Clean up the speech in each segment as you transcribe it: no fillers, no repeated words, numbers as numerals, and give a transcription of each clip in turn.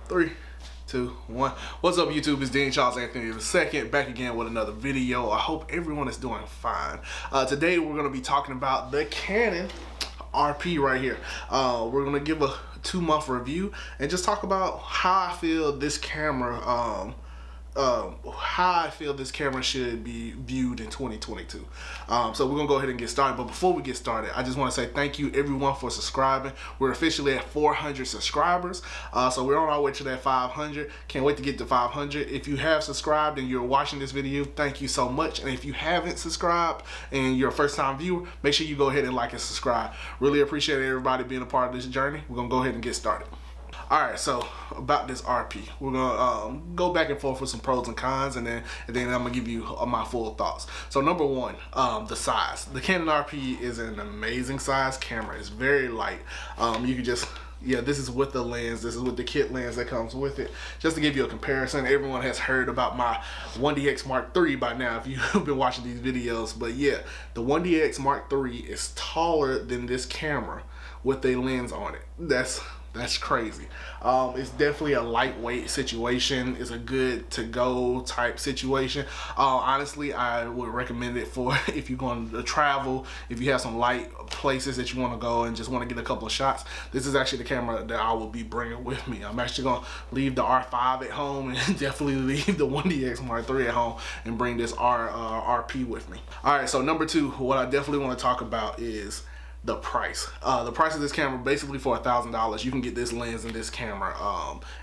3, 2, 1. What's up, YouTube? It's Dean Charles Anthony II, back again with another video. I hope everyone is doing fine. Today we're going to be talking about the Canon RP right here. We're going to give a 2-month review and just talk about how I feel this camera should be viewed in 2022. So we're gonna go ahead and get started. But before we get started, I just want to say thank you everyone for subscribing. We're officially at 400 subscribers. So we're on our way to that 500. Can't wait to get to 500. If you have subscribed and you're watching this video, thank you so much. And if you haven't subscribed and you're a first-time viewer, make sure you go ahead and like and subscribe. Really appreciate everybody being a part of this journey. We're gonna go ahead and get started. Alright, so about this RP, we're gonna go back and forth with some pros and cons, and then I'm gonna give you my full thoughts. So number one, the size. The Canon RP is an amazing size camera. It's very light. You can just, yeah, this is with the lens. This is with the kit lens that comes with it. Just to give you a comparison, everyone has heard about my 1DX Mark III by now if you've been watching these videos. But yeah, the 1DX Mark III is taller than this camera with a lens on it. That's crazy. It's definitely a lightweight situation. It's a good to-go type situation. Honestly, I would recommend it for if you're going to travel, if you have some light places that you want to go and just want to get a couple of shots. This is actually the camera that I will be bringing with me. I'm actually going to leave the R5 at home and definitely leave the 1DX Mark III at home and bring this RP with me. All right, so number two, what I definitely want to talk about is the price. The price of this camera, basically for $1,000, you can get this lens and this camera,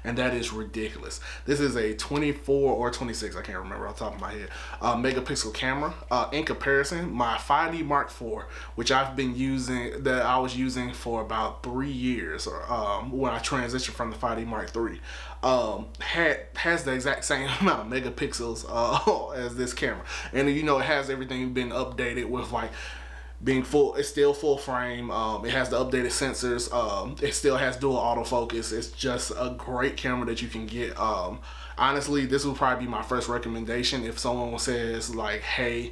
and that is ridiculous. This is a 24 or 26, I can't remember off the top of my head, megapixel camera. In comparison, my 5D Mark IV, which I've been using, that I was using for about 3 years, when I transitioned from the 5D Mark III, has the exact same amount of megapixels as this camera. And you know, it has everything been updated with like being full. It's still full frame. It has the updated sensors. It still has dual autofocus. It's just a great camera that you can get. Honestly, this would probably be my first recommendation if someone says like, hey,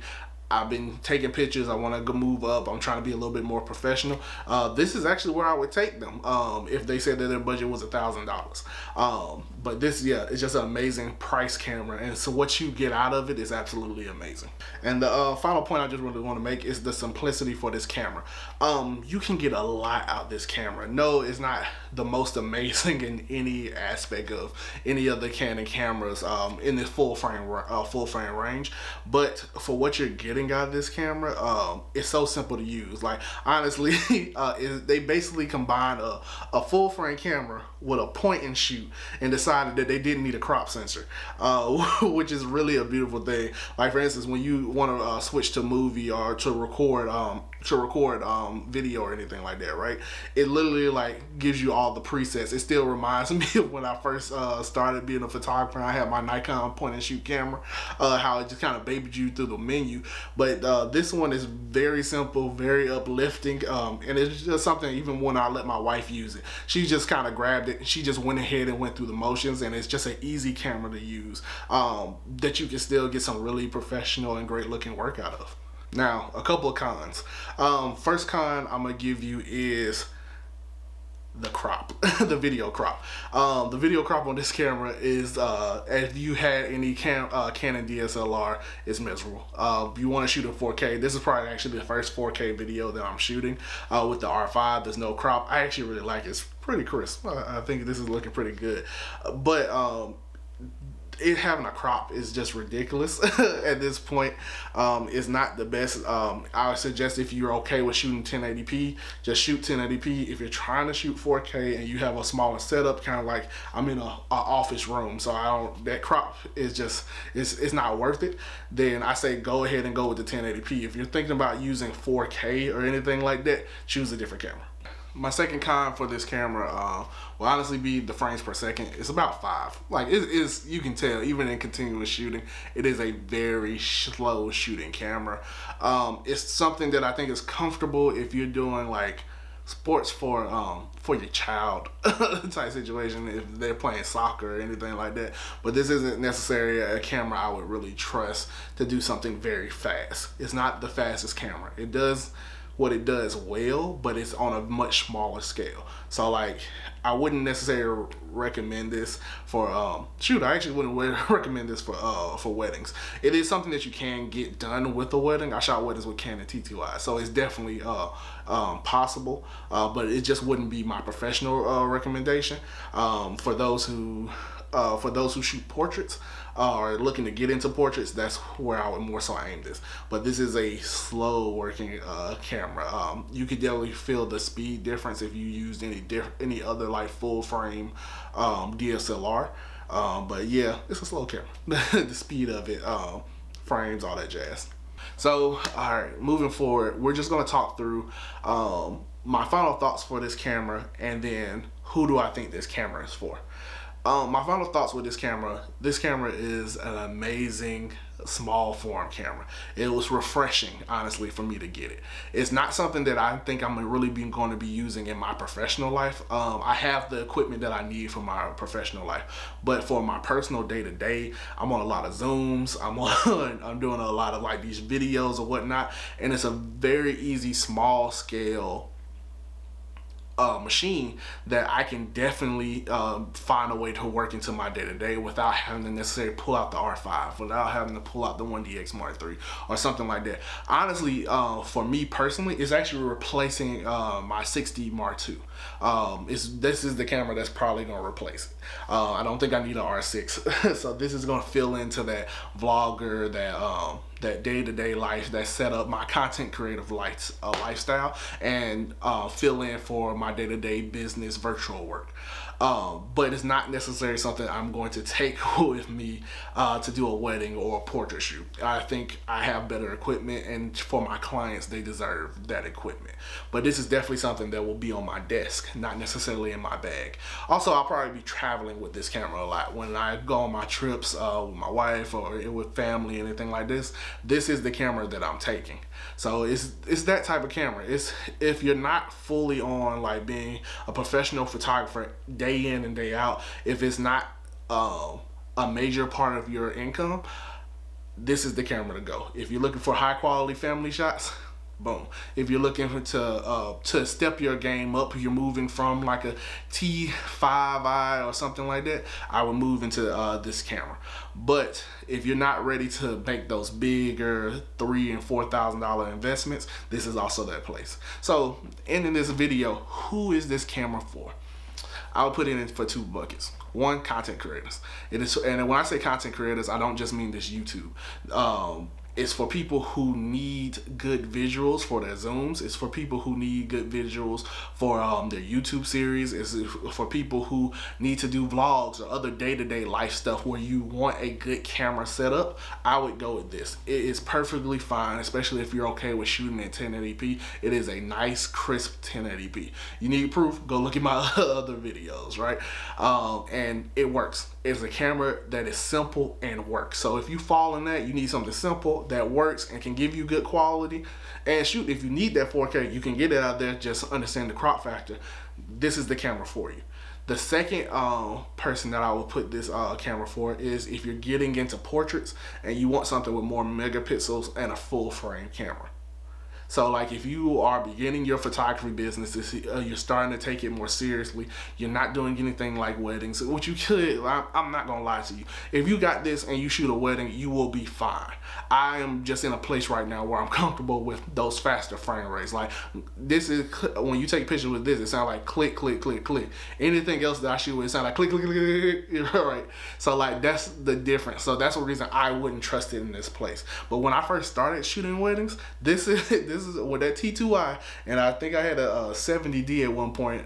I've been taking pictures, I want to go move up, I'm trying to be a little bit more professional. This is actually where I would take them if they said that their budget was $1,000. But this, yeah, it's just an amazing price camera, and so what you get out of it is absolutely amazing. And the final point I just really want to make is the simplicity for this camera. You can get a lot out of this camera. No, it's not the most amazing in any aspect of any of the Canon cameras in this full frame range, but for what you're getting out of this camera, it's so simple to use. Like, honestly, they basically combined a full frame camera with a point and shoot and decided that they didn't need a crop sensor, which is really a beautiful thing. Like, for instance, when you want to switch to movie or to record video or anything like that, right? It literally like gives you all the presets. It still reminds me of when I first started being a photographer. I had my Nikon point and shoot camera, how it just kind of babied you through the menu. But this one is very simple, very uplifting, and it's just something, even when I let my wife use it, she just kind of grabbed it, she just went ahead and went through the motions, and it's just an easy camera to use that you can still get some really professional and great looking work out of. Now, a couple of cons. First con I'm gonna give you is the crop, the video crop. The video crop on this camera is, if you had any Canon DSLR, it's miserable. If you want to shoot in 4K, this is probably actually the first 4K video that I'm shooting with the R5. There's no crop. I actually really like it. It's pretty crisp. I think this is looking pretty good. But it having a crop is just ridiculous at this point. It's not the best. I would suggest if you're okay with shooting 1080p, just shoot 1080p. If you're trying to shoot 4K and you have a smaller setup, kind of like I'm in a office room, so that crop is just, it's not worth it, then I say go ahead and go with the 1080p. If you're thinking about using 4K or anything like that, choose a different camera. My second con for this camera will honestly be the frames per second. It's about 5. Like, you can tell, even in continuous shooting, it is a very slow shooting camera. It's something that I think is comfortable if you're doing like sports for your child type situation, if they're playing soccer or anything like that. But this isn't necessarily a camera I would really trust to do something very fast. It's not the fastest camera. It does what it does well, but it's on a much smaller scale. So like, I wouldn't necessarily recommend this for shoot, I actually wouldn't recommend this for weddings. It is something that you can get done with a wedding. I shot weddings with Canon T2i, so it's definitely possible, but it just wouldn't be my professional recommendation. For those who shoot portraits or looking to get into portraits, that's where I would more so aim this. But this is a slow working camera. You could definitely feel the speed difference if you used any other like full frame DSLR. But yeah, it's a slow camera. The speed of it, frames, all that jazz. So, all right, moving forward, we're just gonna talk through my final thoughts for this camera, and then who do I think this camera is for. My final thoughts with this camera is an amazing small form camera. It was refreshing, honestly, for me to get it. It's not something that I think I'm really going to be using in my professional life. I have the equipment that I need for my professional life, but for my personal day-to-day, I'm on a lot of Zooms, I'm doing a lot of like these videos or whatnot, and it's a very easy small scale machine that I can definitely find a way to work into my day-to-day without having to necessarily pull out the R5, without having to pull out the 1DX Mark III or something like that. Honestly, for me personally, it's actually replacing my 6D Mark II. This is the camera that's probably going to replace it. I don't think I need an R6. So this is going to fill into that vlogger, that day-to-day life, that set up my content creative lifestyle, and fill in for my day-to-day business virtual work. But it's not necessarily something I'm going to take with me to do a wedding or a portrait shoot. I think I have better equipment, and for my clients, they deserve that equipment. But this is definitely something that will be on my desk, not necessarily in my bag. Also, I'll probably be traveling with this camera a lot. When I go on my trips with my wife or with family, anything like this, this is the camera that I'm taking. So it's that type of camera. It's, if you're not fully on like being a professional photographer day in and day out, if it's not a major part of your income, this is the camera to go. If you're looking for high quality family shots, boom. If you're looking to step your game up, you're moving from like a T5i or something like that, I would move into this camera. But if you're not ready to make those bigger $3,000 and $4,000 investments, this is also that place. So, ending this video, who is this camera for? I'll put it in for two buckets. One, content creators. It is, and when I say content creators, I don't just mean this YouTube. It's for people who need good visuals for their Zooms. It's for people who need good visuals for their YouTube series. It's for people who need to do vlogs or other day-to-day life stuff where you want a good camera setup. I would go with this. It is perfectly fine, especially if you're okay with shooting at 1080p. It is a nice, crisp 1080p. You need proof? Go look at my other videos, right? And it works. It's a camera that is simple and works. So if you fall in that, you need something simple that works and can give you good quality. And shoot, if you need that 4K, you can get it out there. Just understand the crop factor. This is the camera for you. The second person that I would put this camera for is if you're getting into portraits and you want something with more megapixels and a full frame camera. So like if you are beginning your photography business, you're starting to take it more seriously, you're not doing anything like weddings, which you could, I'm not gonna lie to you. If you got this and you shoot a wedding, you will be fine. I am just in a place right now where I'm comfortable with those faster frame rates. Like this is, when you take pictures with this, it sounds like click, click, click, click. Anything else that I shoot with, it sounds like click, click, click, click, right? So like that's the difference. So that's the reason I wouldn't trust it in this place. But when I first started shooting weddings, this is with that T2i, and I think I had a 70D at one point,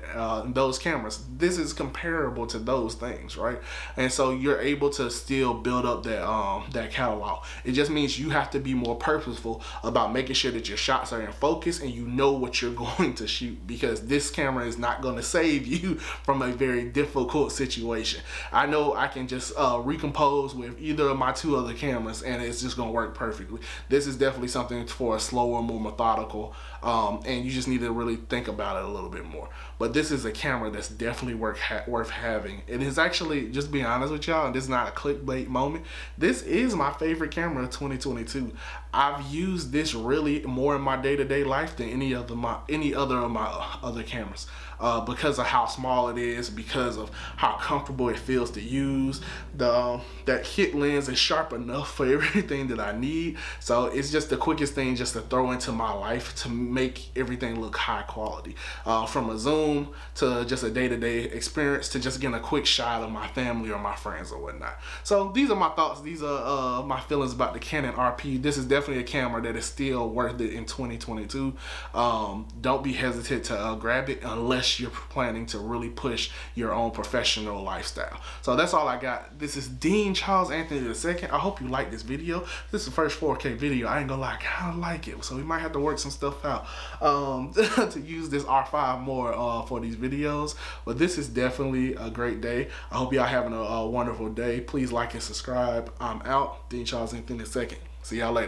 those cameras, this is comparable to those things, right? And so you're able to still build up that catalog. It just means you have to be more purposeful about making sure that your shots are in focus and you know what you're going to shoot, because this camera is not going to save you from a very difficult situation. I know I can just recompose with either of my two other cameras and it's just going to work perfectly. This is definitely something for a slower, more methodical and you just need to really think about it a little bit more. But this is a camera that's definitely worth having. It is actually, just being honest with y'all, and this is not a clickbait moment, this is my favorite camera of 2022. I've used this really more in my day-to-day life than any other of my other cameras, because of how small it is, because of how comfortable it feels to use. That kit lens is sharp enough for everything that I need, so it's just the quickest thing just to throw into my life to make everything look high quality, from a zoom to just a day-to-day experience to just getting a quick shot of my family or my friends or whatnot. So these are my thoughts. These are my feelings about the Canon RP. This is definitely a camera that is still worth it in 2022. Don't be hesitant to grab it unless you're planning to really push your own professional lifestyle. So that's all I got. This is Dean Charles Anthony II. I hope you like this video. This is the first 4K video. I ain't gonna lie, I kinda like it, so we might have to work some stuff out to use this R5 more for these videos. But this is definitely a great day. I hope y'all having a wonderful day. Please like and subscribe. I'm out. Dean Charles Anthony II. See y'all later.